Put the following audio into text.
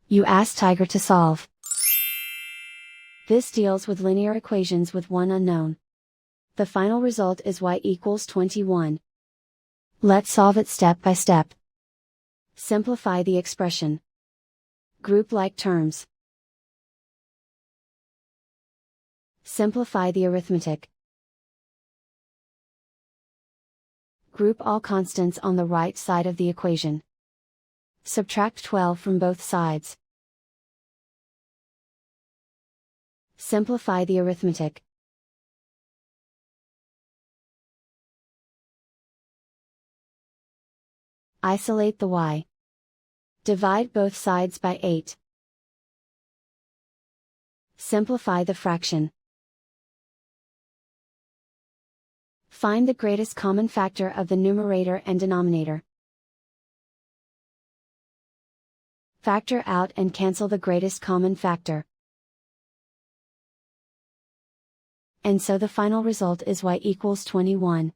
You ask Tiger to solve. This deals with linear equations with one unknown. The final result is y equals 21. Let's solve it step by step. Simplify the expression. Group like terms. Simplify the arithmetic. Group all constants on the right side of the equation. Subtract 12 from both sides. Simplify the arithmetic. Isolate the y. Divide both sides by 8. Simplify the fraction. Find the greatest common factor of the numerator and denominator. Factor out and cancel the greatest common factor. And so the final result is y equals 21.